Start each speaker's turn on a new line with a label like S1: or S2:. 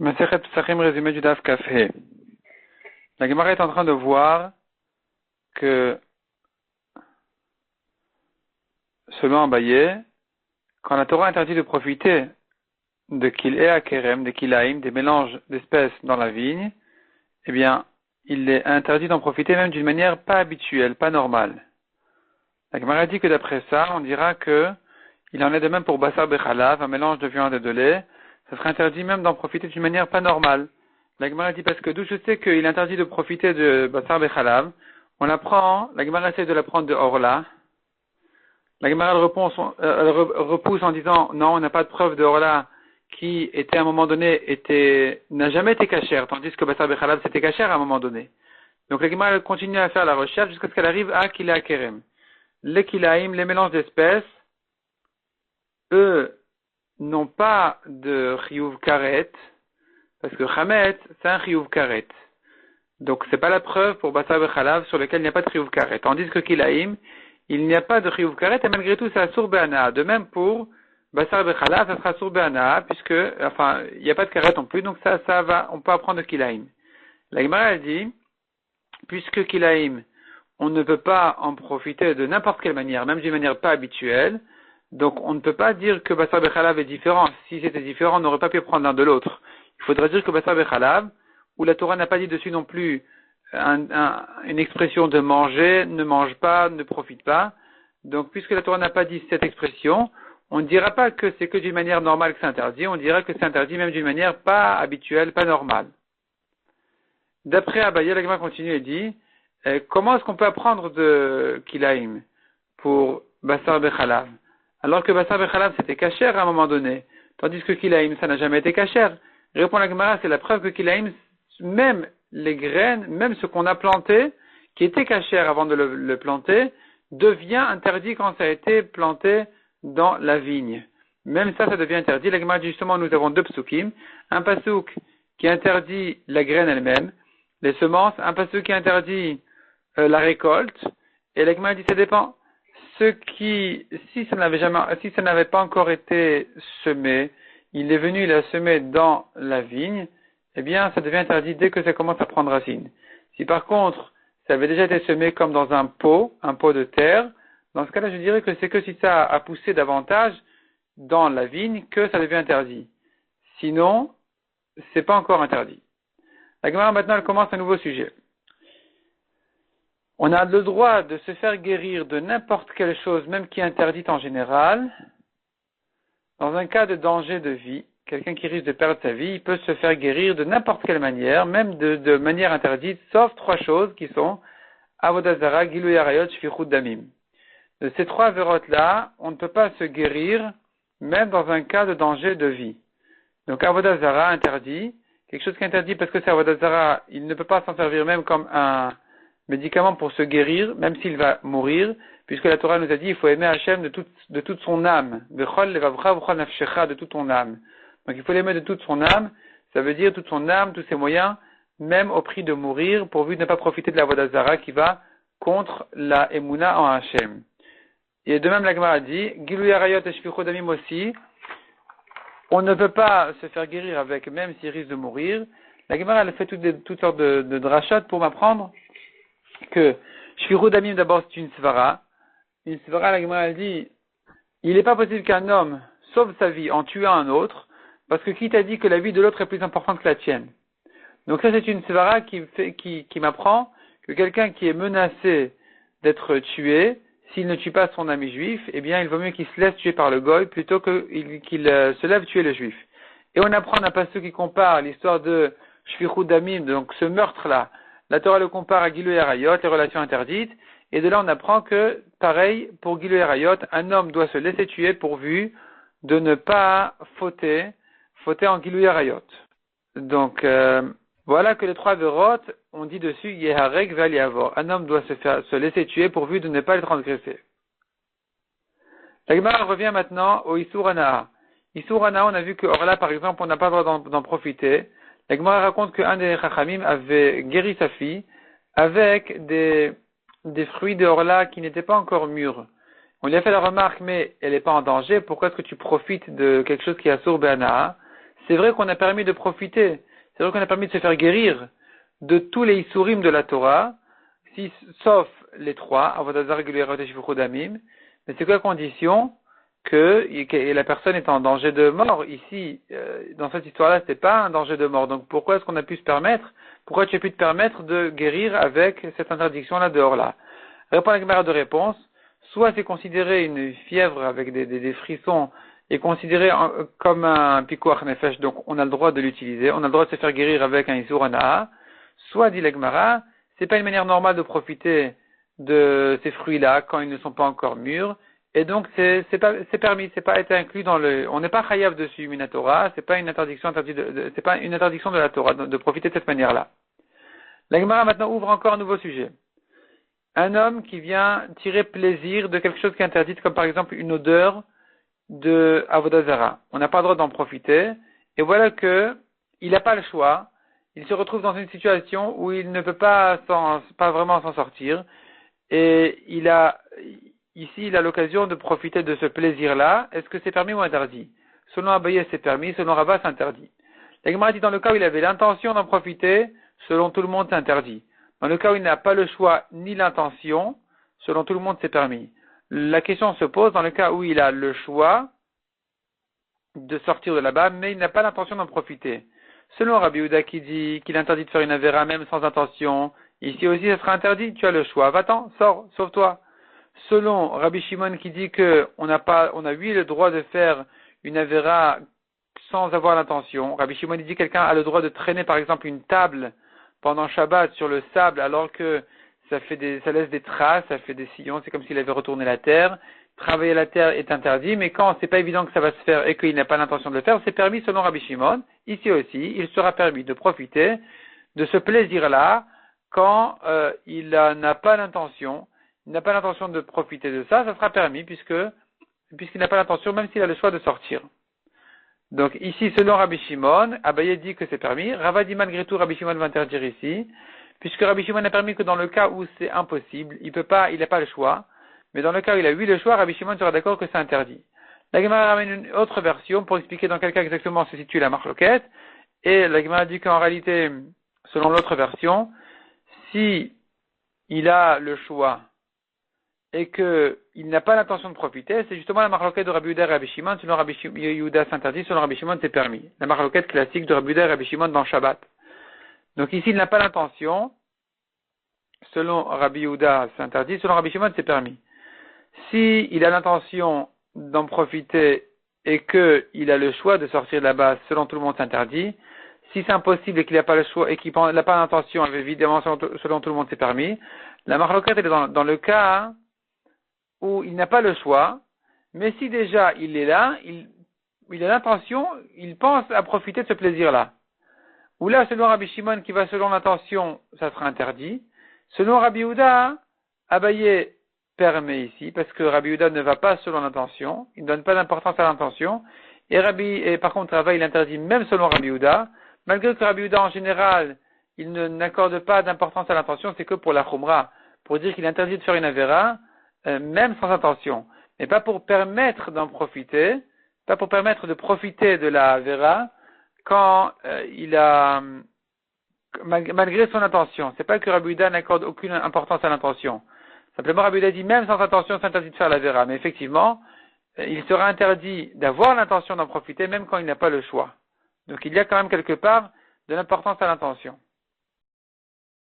S1: Masechet Psachim résumé du Daf Kaf He. La Gemara est en train de voir que, selon Abaye, quand la Torah interdit de profiter de Kil'e Kerem, des Kilaïm, des mélanges d'espèces dans la vigne, eh bien, il est interdit d'en profiter même d'une manière pas habituelle, pas normale. La Gemara dit que d'après ça, on dira que il en est de même pour Basar Bechalav, un mélange de viande et de lait, ça serait interdit même d'en profiter d'une manière pas normale. La Gemara dit parce que d'où je sais qu'il est interdit de profiter de Basar Bechalav, on l'apprend, la Gemara essaie de l'apprendre de Orla. La Gemara elle repousse en disant non, on n'a pas de preuve de Orla qui était à un moment donné n'a jamais été cachère, tandis que Basar Bechalav c'était cachère à un moment donné. Donc la Gemara continue à faire la recherche jusqu'à ce qu'elle arrive à Kila Kerem. Les Kilaïm, les mélanges d'espèces, eux n'ont pas de chiyuv karet, parce que chametz, c'est un chiyuv karet. Donc c'est pas la preuve pour basar bechalav sur lequel il n'y a pas de chiyuv karet. Tandis que kilaïm, il n'y a pas de chiyuv karet et malgré tout c'est asur be'ana. De même pour basar bechalav, ça sera asur be'ana, puisque, il n'y a pas de karet non plus, donc ça va, on peut apprendre de kilaïm. La Gemara elle dit, puisque kilaïm, on ne peut pas en profiter de n'importe quelle manière, même d'une manière pas habituelle, donc on ne peut pas dire que Basar Bechalav est différent. Si c'était différent, on n'aurait pas pu prendre l'un de l'autre. Il faudrait dire que Basar Bechalav, où la Torah n'a pas dit dessus non plus une expression de manger, ne mange pas, ne profite pas. Donc puisque la Torah n'a pas dit cette expression, on ne dira pas que c'est que d'une manière normale que c'est interdit, on dira que c'est interdit même d'une manière pas habituelle, pas normale. D'après Abaye, la Gemara continue et dit, comment est-ce qu'on peut apprendre de Kilaïm pour Basar Bechalav? Alors que Basar Bechalav c'était cachère à un moment donné, tandis que Kilaïm ça n'a jamais été cachère. Répond la Gemara, c'est la preuve que Kilaïm, même les graines, même ce qu'on a planté, qui était cachère avant de le planter, devient interdit quand ça a été planté dans la vigne. Même ça devient interdit. La Gemara dit justement, nous avons deux psukim, un pasuk qui interdit la graine elle-même, les semences, un pasuk qui interdit la récolte, et la Gemara dit ça dépend. Si ça n'avait pas encore été semé, il est venu, il a semé dans la vigne, eh bien, ça devient interdit dès que ça commence à prendre racine. Si par contre, ça avait déjà été semé comme dans un pot de terre, dans ce cas-là, je dirais que c'est que si ça a poussé davantage dans la vigne que ça devient interdit. Sinon, c'est pas encore interdit. La Gemara maintenant, elle commence un nouveau sujet. On a le droit de se faire guérir de n'importe quelle chose, même qui est interdite en général, dans un cas de danger de vie. Quelqu'un qui risque de perdre sa vie, il peut se faire guérir de n'importe quelle manière, même de manière interdite, sauf trois choses qui sont Avodah Zara, Gilui Arayot, Shfichut Damim. De ces trois vérotes-là, on ne peut pas se guérir, même dans un cas de danger de vie. Donc Avodah Zara interdit, quelque chose qui est interdit parce que c'est Avodah Zara, il ne peut pas s'en servir même comme un médicament pour se guérir, même s'il va mourir, puisque la Torah nous a dit il faut aimer Hachem de toute son âme, de toute ton âme. Donc il faut l'aimer de toute son âme, ça veut dire toute son âme, tous ses moyens, même au prix de mourir, pourvu de ne pas profiter de la Avodah Zara qui va contre la Emouna en Hachem. Et de même la Gemara dit, Gilui Arayot et Shfichut Damim aussi, on ne peut pas se faire guérir avec, même s'il risque de mourir. La Gemara elle fait toutes sortes de drachot pour m'apprendre que Shfichut Damim d'abord c'est une svara. Une svara, la Gemara elle dit, il n'est pas possible qu'un homme sauve sa vie en tuant un autre, parce que qui t'a dit que la vie de l'autre est plus importante que la tienne? Donc ça c'est une svara qui m'apprend que quelqu'un qui est menacé d'être tué, s'il ne tue pas son ami juif, eh bien il vaut mieux qu'il se laisse tuer par le goy plutôt qu'il se lève tuer le juif. Et on apprend d'un passage qui compare l'histoire de Shfichut Damim, donc ce meurtre-là. La Torah le compare à Gilui Arayot, les relations interdites, et de là on apprend que, pareil, pour Gilui Arayot, un homme doit se laisser tuer pourvu de ne pas fauter en Gilui Arayot. Donc, voilà que les trois vérotes, on dit dessus, Yeharek val yavor. Un homme doit se laisser tuer pourvu de ne pas le transgresser. La Gemara revient maintenant au Isur Hana'a. Isur Hana'a, on a vu que Orla, par exemple, on n'a pas le droit d'en profiter. La Gemara raconte qu'un des Chachamim avait guéri sa fille avec des fruits de Orla qui n'étaient pas encore mûrs. On lui a fait la remarque, mais elle n'est pas en danger, pourquoi est-ce que tu profites de quelque chose qui est Asur Be'ana'a? c'est vrai qu'on a permis de profiter, c'est vrai qu'on a permis de se faire guérir de tous les isurim de la Torah, sauf les trois, Avodah Gilui Arayot et Shfichut Damim, mais c'est quoi la condition que la personne est en danger de mort. Ici, dans cette histoire-là, c'est pas un danger de mort. Donc pourquoi est-ce qu'on a pu se permettre, pourquoi tu as pu te permettre de guérir avec cette interdiction-là dehors-là? Répond la caméra de réponse. Soit c'est considéré une fièvre avec des frissons et considéré comme un pikuach nefesh, donc on a le droit de l'utiliser, on a le droit de se faire guérir avec un isur anaa. Soit dit l'Egmara, c'est pas une manière normale de profiter de ces fruits-là quand ils ne sont pas encore mûrs. Et donc, c'est permis, c'est pas été inclus dans on n'est pas chayav dessus, Minatora, c'est pas une interdiction c'est pas une interdiction de la Torah, de profiter de cette manière-là. La Gemara maintenant ouvre encore un nouveau sujet. Un homme qui vient tirer plaisir de quelque chose qui est interdit, comme par exemple une odeur de Avodah Zara. On n'a pas le droit d'en profiter, et voilà que, il n'a pas le choix, il se retrouve dans une situation où il ne peut pas vraiment s'en sortir, et ici, il a l'occasion de profiter de ce plaisir-là. Est-ce que c'est permis ou interdit? Selon Abaye, c'est permis. Selon Rava, c'est interdit. La Gemara dit dans le cas où il avait l'intention d'en profiter, selon tout le monde, c'est interdit. Dans le cas où il n'a pas le choix ni l'intention, selon tout le monde, c'est permis. La question se pose dans le cas où il a le choix de sortir de là-bas, mais il n'a pas l'intention d'en profiter. Selon Rabbi Yehuda qui dit qu'il est interdit de faire une avéra même sans intention, ici aussi, ce sera interdit. Tu as le choix. Va-t'en, sors, sauve-toi. Selon Rabbi Shimon qui dit que on a oui le droit de faire une avéra sans avoir l'intention. Rabbi Shimon dit que quelqu'un a le droit de traîner par exemple une table pendant Shabbat sur le sable alors que ça laisse des traces, ça fait des sillons, c'est comme s'il avait retourné la terre. Travailler la terre est interdit, mais quand c'est pas évident que ça va se faire et qu'il n'a pas l'intention de le faire, c'est permis selon Rabbi Shimon. Ici aussi, il sera permis de profiter de ce plaisir-là quand il n'a pas l'intention. Il n'a pas l'intention de profiter de ça, ça sera permis puisqu'il n'a pas l'intention, même s'il a le choix de sortir. Donc ici, selon Rabbi Shimon, Abaye dit que c'est permis. Rava dit malgré tout, Rabbi Shimon va interdire ici, puisque Rabbi Shimon a permis que dans le cas où c'est impossible, il n'a pas le choix. Mais dans le cas où il a eu le choix, Rabbi Shimon sera d'accord que c'est interdit. La Gemara ramène une autre version pour expliquer dans quel cas exactement se situe la marloquette. Et la Gemara dit qu'en réalité, selon l'autre version, si il a le choix et qu'il n'a pas l'intention de profiter, c'est justement la marloquette de Rabbi Yehuda et Rabbi Shimon. Selon Rabbi Yehuda, c'est interdit, selon Rabbi Shimon, c'est permis. La marloquette classique de Rabbi Yehuda et Rabbi Shimon dans Shabbat. Donc ici, il n'a pas l'intention. Selon Rabbi Yehuda, c'est interdit. Selon Rabbi Shimon, c'est permis. Si il a l'intention d'en profiter et qu'il a le choix de sortir de là-bas, selon tout le monde, c'est interdit. Si c'est impossible et qu'il n'a pas le choix et qu'il n'a pas l'intention, évidemment, selon tout le monde, c'est permis. La marloquette est dans le cas où il n'a pas le choix, mais si déjà il est là, il a l'intention, il pense à profiter de ce plaisir-là. Ou là, selon Rabbi Shimon, qui va selon l'intention, ça sera interdit. Selon Rabbi Yehuda, Abaye permet ici, parce que Rabbi Yehuda ne va pas selon l'intention, il ne donne pas d'importance à l'intention, et par contre, Rava, il interdit même selon Rabbi Yehuda, malgré que Rabbi Yehuda, en général, il n'accorde pas d'importance à l'intention, c'est que pour la Khumra, pour dire qu'il est interdit de faire une avéra, même sans intention, mais pas pour permettre d'en profiter, pas pour permettre de profiter de la avéra quand il a, malgré son intention. C'est pas que Rabbi Yehuda n'accorde aucune importance à l'intention. Simplement, Rabbi Yehuda dit même sans intention, c'est interdit de faire la vera. Mais effectivement, il sera interdit d'avoir l'intention d'en profiter, même quand il n'a pas le choix. Donc il y a quand même quelque part de l'importance à l'intention.